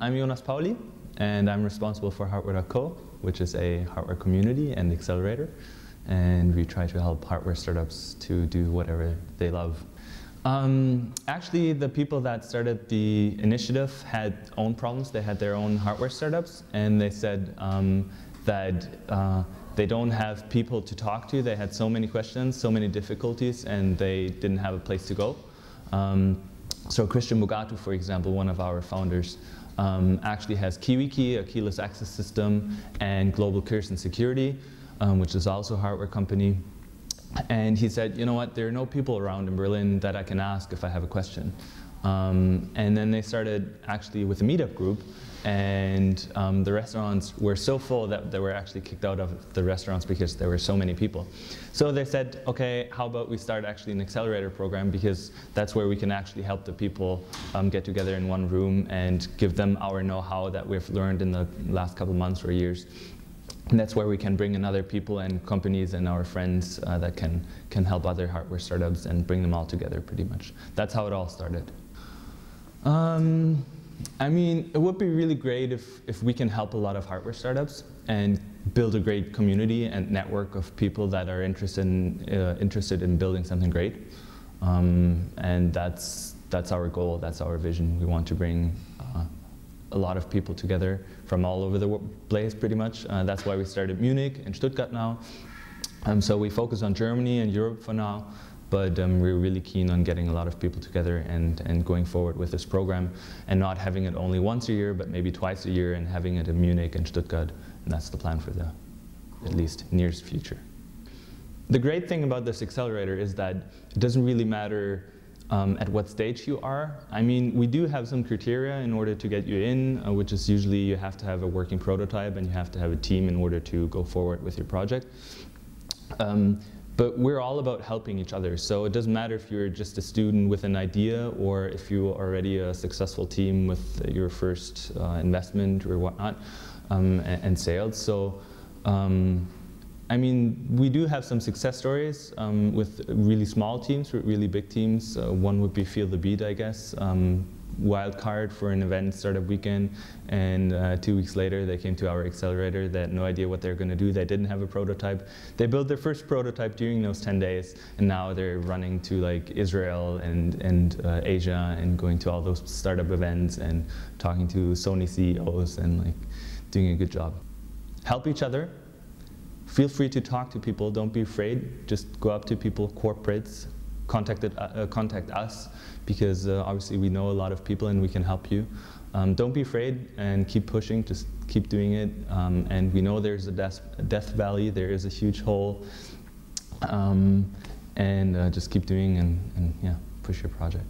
I'm Jonas Pauly, and I'm responsible for Hardware.co, which is a hardware community and accelerator. And we try to help hardware startups to do whatever they love. Actually, the people that started the initiative had own problems. They had their own hardware startups, and they said that they don't have people to talk to. They had so many questions, so many difficulties, and they didn't have a place to go. So Christian Mugatu, for example, one of our founders, actually has KiwiKey, a keyless access system, and Global Kirsten Security, which is also a hardware company. And he said, you know what, there are no people around in Berlin that I can ask if I have a question. And then they started actually with a meetup group, and the restaurants were so full that they were actually kicked out of the restaurants because there were so many people. So they said, okay, how about we start actually an accelerator program, because that's where we can actually help the people get together in one room and give them our know-how that we've learned in the last couple months or years. And that's where we can bring in other people and companies and our friends that can help other hardware startups and bring them all together, pretty much. That's how it all started. I mean, it would be really great if we can help a lot of hardware startups and build a great community and network of people that are interested in building something great. And that's our goal, that's our vision. We want to bring a lot of people together from all over the place, pretty much. That's why we started Munich and Stuttgart now. So we focus on Germany and Europe for now, but we're really keen on getting a lot of people together and going forward with this program, and not having it only once a year, but maybe twice a year, and having it in Munich and Stuttgart. And that's the plan for the, at least, nearest future. The great thing about this accelerator is that it doesn't really matter at what stage you are. I mean, we do have some criteria in order to get you in, which is usually you have to have a working prototype and you have to have a team in order to go forward with your project. But we're all about helping each other, so it doesn't matter if you're just a student with an idea or if you're already a successful team with your first investment or whatnot, and sales. So I mean, we do have some success stories with really small teams, with really big teams. One would be Feel the Beat, I guess. Wild card for an event, startup weekend, and 2 weeks later they came to our accelerator. They had no idea what they were going to do. They didn't have a prototype. They built their first prototype during those 10 days, and now they're running to like Israel and Asia and going to all those startup events and talking to Sony CEOs and like doing a good job. Help each other. Feel free to talk to people. Don't be afraid. Just go up to people, corporates, contact us, because obviously we know a lot of people and we can help you. Don't be afraid and keep pushing, just keep doing it. And we know there's a death valley, there is a huge hole. And just keep doing and yeah, push your project.